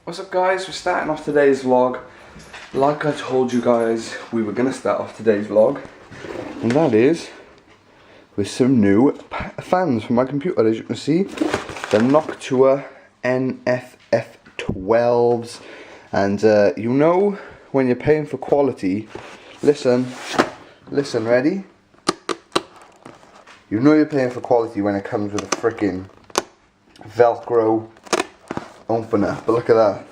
What's up guys, we're starting off today's vlog. Like I told you guys, we were going to start off today's vlog. And that is with some new fans for my computer. As you can see, the Noctua NFF12s. And you know when you're paying for quality, listen, ready? You know you're paying for quality when it comes with a freaking Velcro opener. But look at that.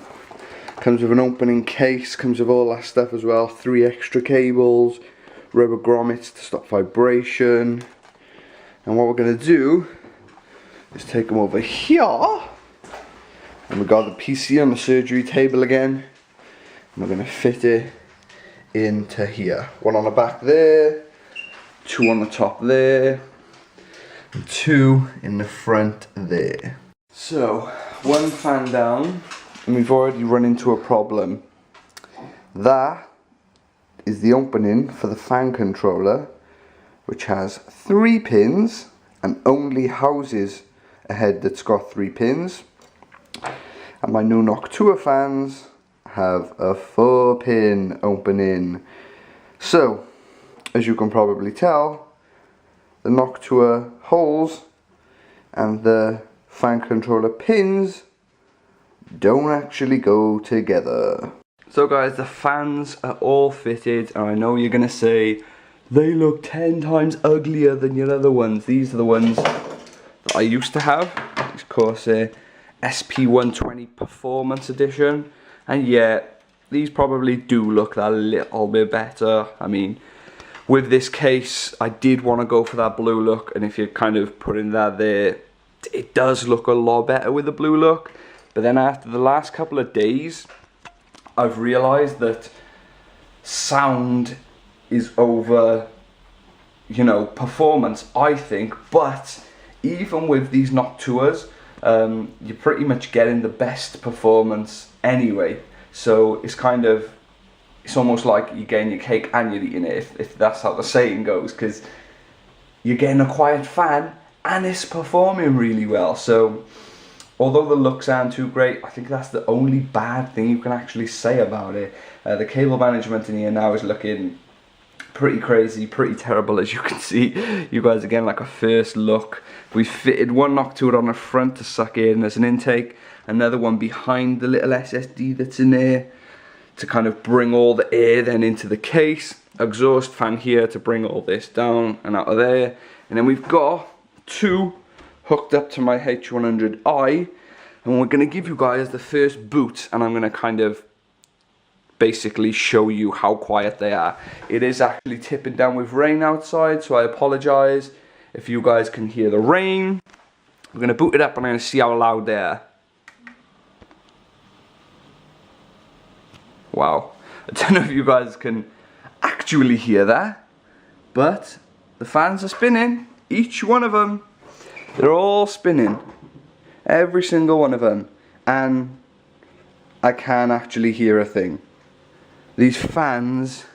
Comes with an opening case, comes with all that stuff as well. 3 extra cables, rubber grommets to stop vibration. And what we're going to do is take them over here. And we've got the PC on the surgery table again. And we're going to fit it into here. One on the back there, 2 on the top there, and 2 in the front there. So, 1 fan down, and we've already run into a problem. That is the opening for the fan controller, which has 3 pins and only houses a head that's got 3 pins. And my new Noctua fans have a 4-pin opening. So, as you can probably tell, the Noctua holes and the fan controller pins don't actually go together. So guys, the fans are all fitted, and I know you're gonna say they look 10 times uglier than your other ones. These are the ones that I used to have. It's Corsair SP120 Performance Edition, and yeah, these probably do look a little bit better. I mean, with this case, I did want to go for that blue look, and if you're kind of putting that there, it does look a lot better with the blue look. But then after the last couple of days, I've realised that sound is over, you know, performance, I think. But even with these Noctuas, you're pretty much getting the best performance anyway. So it's kind of, it's almost like you're getting your cake and you're eating it, if that's how the saying goes, because you're getting a quiet fan and it's performing really well. So although the looks aren't too great, I think that's the only bad thing you can actually say about it. The cable management in here now is looking pretty crazy, pretty terrible, as you can see. You guys, again, like a first look. We fitted one Noctua on the front to suck in as an intake, another one behind the little SSD that's in there to kind of bring all the air then into the case. Exhaust fan here to bring all this down and out of there. And then we've got 2 hooked up to my H100i, and we're going to give you guys the first boot, and I'm going to kind of basically show you how quiet they are. It is actually tipping down with rain outside, so I apologize if you guys can hear the rain. We're going to boot it up and I'm going to see how loud they are. Wow, I don't know if you guys can actually hear that, but the fans are spinning, each one of them. They're all spinning, every single one of them, and I can't actually hear a thing. These fans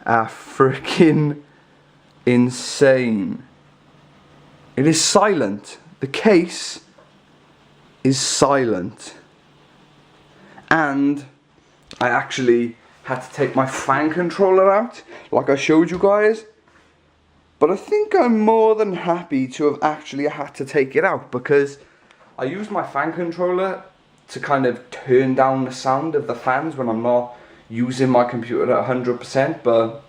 are freaking insane. It is silent. The case is silent. And I actually had to take my fan controller out, like I showed you guys. But I think I'm more than happy to have actually had to take it out, because I use my fan controller to kind of turn down the sound of the fans when I'm not using my computer at 100%. But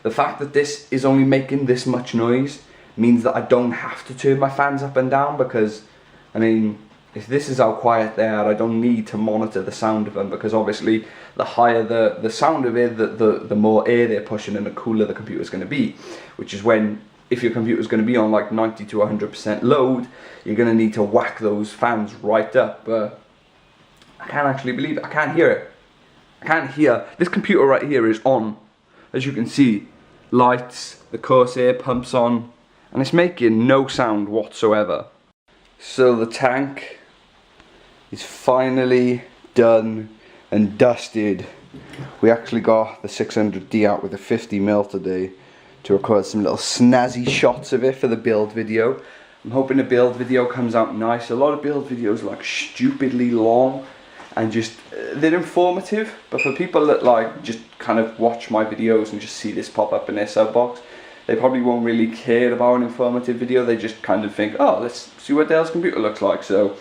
the fact that this is only making this much noise means that I don't have to turn my fans up and down, because, I mean, if this is how quiet they are, I don't need to monitor the sound of them, because obviously the higher the sound of it, the more air they're pushing and the cooler the computer's going to be. Which is when, if your computer's going to be on like 90 to 100% load, you're going to need to whack those fans right up. But I can't actually believe it. I can't hear it. I can't hear. This computer right here is on. As you can see, lights, the Corsair pumps on, and it's making no sound whatsoever. So the tank is finally done and dusted. We actually got the 600D out with a 50mm today to record some little snazzy shots of it for the build video. I'm hoping the build video comes out nice. A lot of build videos are like stupidly long and just, they're informative, but for people that like just kind of watch my videos and just see this pop up in their sub box, they probably won't really care about an informative video. They just kind of think, oh, let's see what Dale's computer looks like. So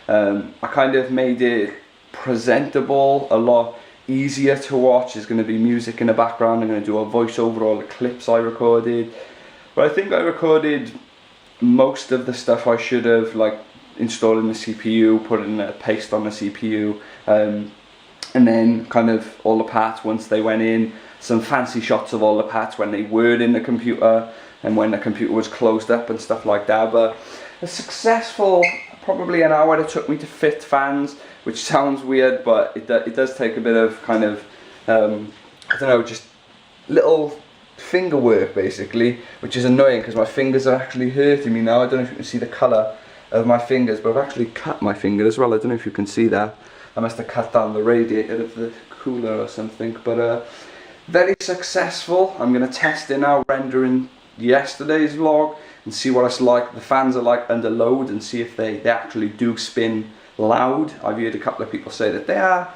I kind of made it presentable, a lot easier to watch. There's going to be music in the background. I'm going to do a voiceover all the clips I recorded, but I think I recorded most of the stuff I should have, like installing the CPU, putting a paste on the CPU, and then kind of all the parts once they went in, some fancy shots of all the parts when they were in the computer and when the computer was closed up and stuff like that. But a successful, probably an hour it took me to fit fans, which sounds weird, but it does take a bit of kind of, I don't know, just little finger work basically, which is annoying because my fingers are actually hurting me now. I don't know if you can see the colour of my fingers, but I've actually cut my finger as well. I don't know if you can see that. I must have cut down the radiator of the cooler or something, but very successful. I'm going to test it now, rendering yesterday's vlog and see what it's like. The fans are like under load and see if they actually do spin loud. I've heard a couple of people say that they are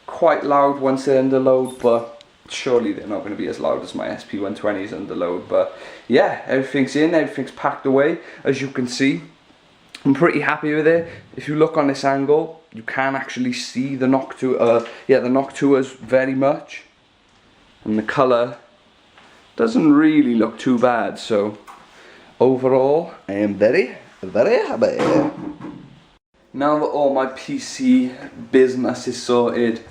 quite loud once they're under load, but surely they're not going to be as loud as my SP120s under load. But yeah, everything's in, everything's packed away, as you can see. I'm pretty happy with it. If you look on this angle, you can actually see the Noctua, the Noctuas very much, and the colour doesn't really look too bad. So overall, I am very, very happy. Now that all my PC business is sorted,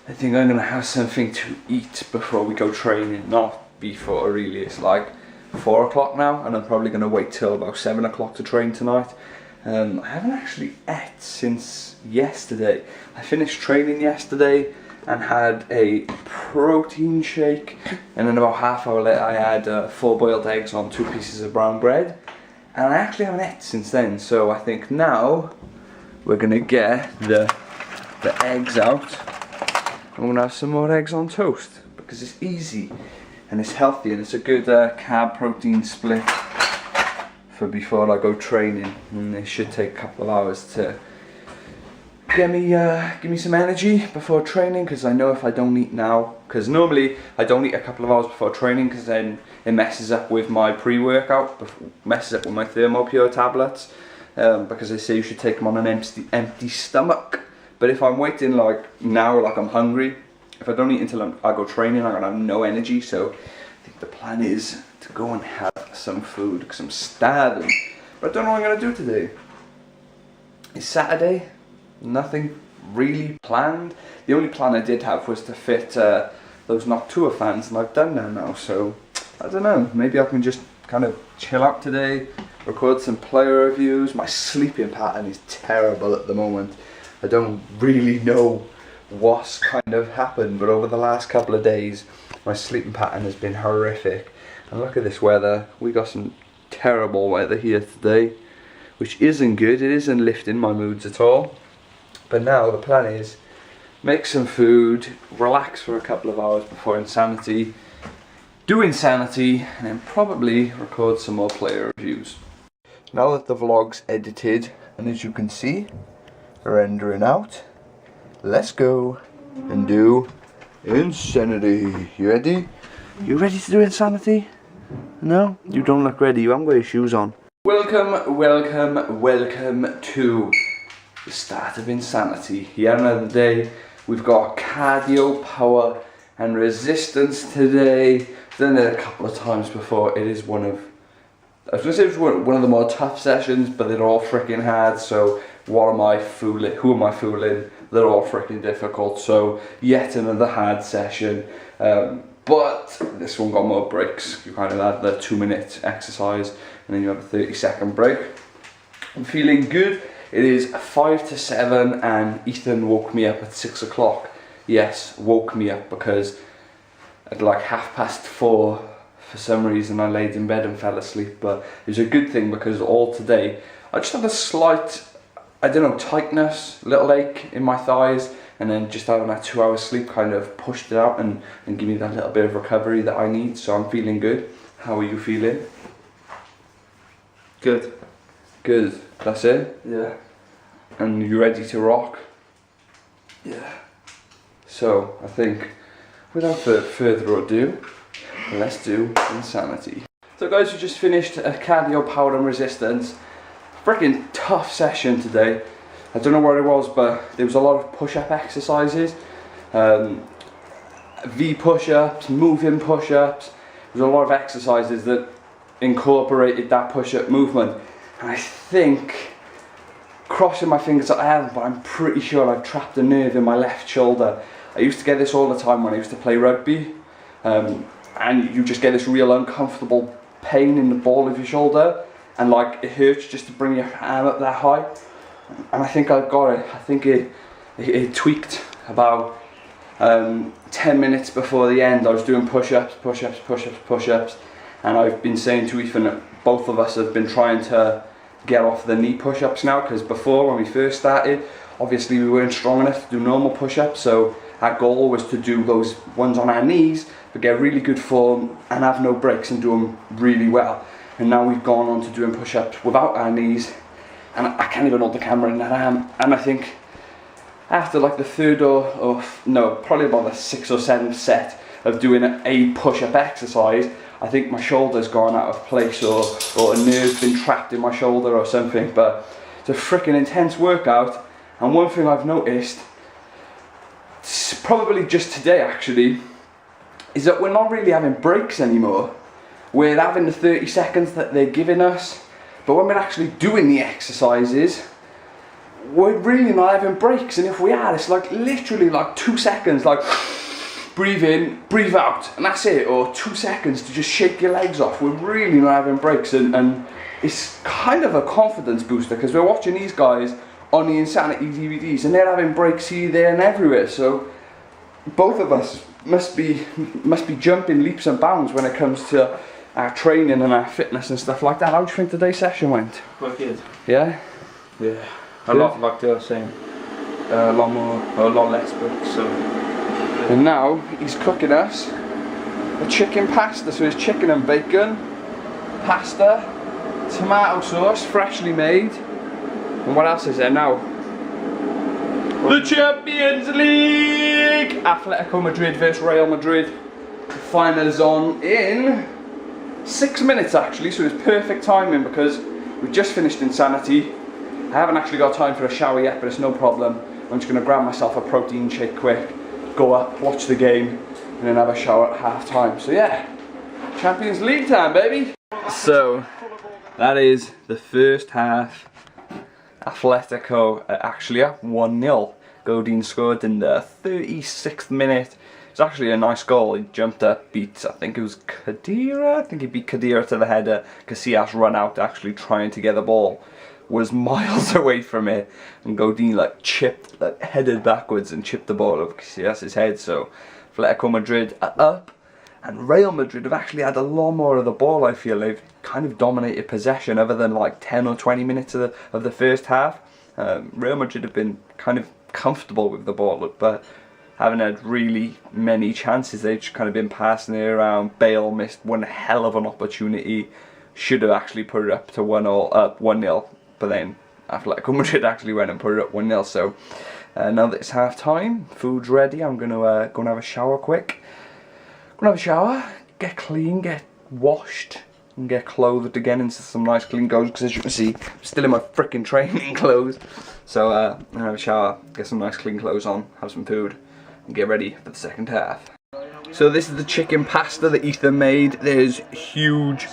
I think I'm gonna have something to eat before we go training. Not before really, it's like 4 o'clock now, and I'm probably gonna wait till about 7 o'clock to train tonight. I haven't actually ate since yesterday. I finished training yesterday and had a protein shake, and then about half hour later I had 4 boiled eggs on 2 pieces of brown bread, and I actually haven't ate since then. So I think now we're gonna get the eggs out. I'm gonna have some more eggs on toast because it's easy and it's healthy and it's a good carb protein split for before I go training, and it should take a couple of hours to give me some energy before training, because I know if I don't eat now, because normally I don't eat a couple of hours before training because then it messes up with my pre-workout, messes up with my ThermoPure tablets, because they say you should take them on an empty stomach. But if I'm waiting like now, like I'm hungry, if I don't eat until I go training, I'm gonna have no energy. So I think the plan is to go and have some food because I'm starving. But I don't know what I'm gonna do today. It's Saturday, nothing really planned. The only plan I did have was to fit those Noctua fans, and I've done that now. So I don't know, maybe I can just kind of chill out today, record some player reviews. My sleeping pattern is terrible at the moment. I don't really know what's kind of happened, but over the last couple of days my sleeping pattern has been horrific. And look at this weather. We got some terrible weather here today, which isn't good. It isn't lifting my moods at all. But now the plan is make some food, relax for a couple of hours before Insanity, do Insanity, and then probably record some more player reviews. Now that the vlog's edited, and as you can see, rendering out, let's go and do Insanity. You ready? You ready to do Insanity? No? You don't look ready. You haven't got your shoes on. Welcome, welcome, welcome to the start of Insanity. Yet another day. We've got cardio, power and resistance today. Done it a couple of times before. It is one of, I was going to say it was one of the more tough sessions, but they're all freaking hard. So what am I fooling? Who am I fooling? They're all freaking difficult. So yet another hard session. But this one got more breaks. You kind of had the 2-minute exercise and then you have a 30-second break. I'm feeling good. It is 5 to 7 and Ethan woke me up at 6 o'clock. Yes, woke me up because at like 4:30 for some reason I laid in bed and fell asleep. But it was a good thing because all today I just had a slight, I don't know, tightness, little ache in my thighs, and then just having that 2 hours sleep kind of pushed it out and give me that little bit of recovery that I need. So I'm feeling good. How are you feeling? Good. Good. That's it? Yeah. And you ready to rock? Yeah. So, I think, without further ado, let's do Insanity. So guys, we just finished a cardio, power and resistance. Freaking tough session today. I don't know what it was, but there was a lot of push-up exercises. V push-ups, moving push-ups. There was a lot of exercises that incorporated that push-up movement. And I think, crossing my fingers that I haven't, but I'm pretty sure I've trapped a nerve in my left shoulder. I used to get this all the time when I used to play rugby. And you just get this real uncomfortable pain in the ball of your shoulder. And like, it hurts just to bring your arm up that high. And I think I've got it. I think it tweaked about 10 minutes before the end. I was doing push-ups, push-ups, push-ups, push-ups. And I've been saying to Ethan that both of us have been trying to get off the knee push-ups now, because before, when we first started, obviously we weren't strong enough to do normal push-ups, so our goal was to do those ones on our knees, but get really good form and have no breaks and do them really well. And now we've gone on to doing push-ups without our knees, and I can't even hold the camera in that arm. And I think after like the third probably about the 6th or 7th set of doing a push-up exercise, I think my shoulder's gone out of place, or a nerve's been trapped in my shoulder or something. But it's a freaking intense workout. And one thing I've noticed, probably just today actually, is that we're not really having breaks anymore. We're having the 30 seconds that they're giving us, but when we're actually doing the exercises, we're really not having breaks. And if we are, it's like literally like 2 seconds, like breathe in, breathe out, and that's it, or 2 seconds to just shake your legs off. We're really not having breaks, and it's kind of a confidence booster, because we're watching these guys on the Insanity DVDs and they're having breaks here, there and everywhere. So both of us must be jumping leaps and bounds when it comes to our training and our fitness and stuff like that. How do you think today's session went? Quite good. Yeah? Yeah. A lot like the same. A lot less bricks, so. And now he's cooking us a chicken pasta. So it's chicken and bacon, pasta, tomato sauce, freshly made. And what else is there now? The Champions League! Atletico Madrid versus Real Madrid. The final is on in 6 minutes actually, so it's perfect timing because we've just finished Insanity. I haven't actually got time for a shower yet, but it's no problem. I'm just going to grab myself a protein shake quick, go up, watch the game, and then have a shower at half time. So yeah, Champions League time, baby! So, that is the first half. Atletico actually up 1-0. Godin scored in the 36th minute. It's actually a nice goal. He jumped up, beat, I think it was Khedira. I think he beat Khedira to the header. Casillas run out actually trying to get the ball. Was miles away from it, and Godin headed backwards and chipped the ball over Casillas' head. So Atletico Madrid are up, and Real Madrid have actually had a lot more of the ball. I feel they've kind of dominated possession other than like 10 or 20 minutes of the first half. Real Madrid have been kind of comfortable with the ball, but haven't had really many chances. They've just kind of been passing it around. Bale missed one hell of an opportunity. Should have actually put it up to 1-0, but then Atletico Madrid actually went and put it up 1-0. So now that it's half time, food's ready. I'm gonna go and have a shower quick. Gonna have a shower, get clean, get washed, and get clothed again into some nice clean clothes, because as you can see, I'm still in my freaking training clothes. So I'm gonna have a shower, get some nice clean clothes on, have some food, and get ready for the second half. So this is the chicken pasta that Ethan made. There's huge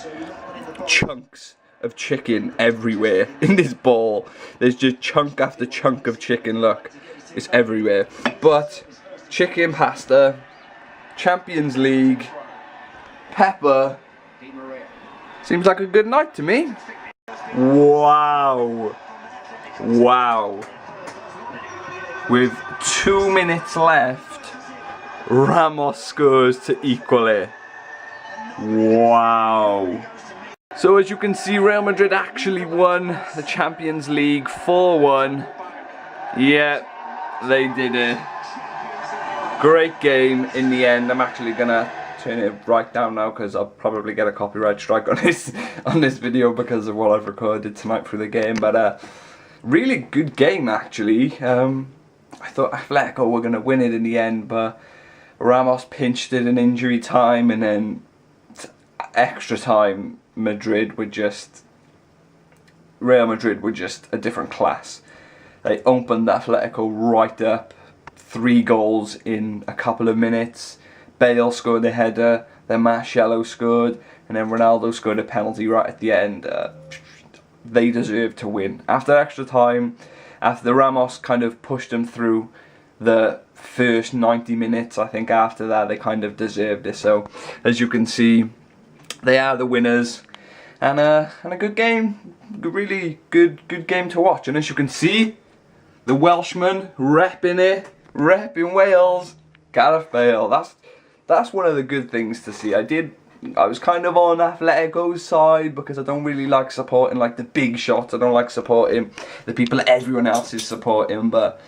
chunks of chicken everywhere in this bowl. There's just chunk after chunk of chicken, look. It's everywhere. But chicken pasta, Champions League, pepper. Seems like a good night to me. Wow. Wow. With 2 minutes left, Ramos scores to equal it. Wow. So as you can see, Real Madrid actually won the Champions League 4-1. Yeah, they did it. Great game in the end. I'm actually gonna turn it right down now because I'll probably get a copyright strike on this video because of what I've recorded tonight through the game. But really good game actually. I thought Atletico were going to win it in the end, but Ramos pinched it in injury time, and then extra time Real Madrid were just a different class. They opened Atletico right up, 3 goals in a couple of minutes. Bale scored a header, then Marcelo scored, and then Ronaldo scored a penalty right at the end. They deserved to win. After extra time, after the Ramos kind of pushed them through the first 90 minutes, I think after that they kind of deserved it. So as you can see, they are the winners, and a good game, really good game to watch. And as you can see, the Welshman repping it, repping Wales, Gareth Bale. That's one of the good things to see. I was kind of on Atletico's side because I don't really like supporting like the big shots. I don't like supporting the people that everyone else is supporting, but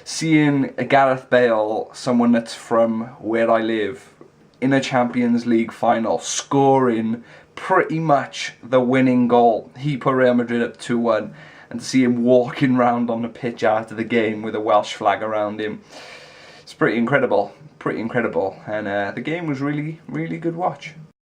seeing a Gareth Bale, someone that's from where I live, in a Champions League final, scoring pretty much the winning goal. He put Real Madrid up 2-1, and to see him walking around on the pitch after the game with a Welsh flag around him, it's pretty incredible, and the game was really good watch.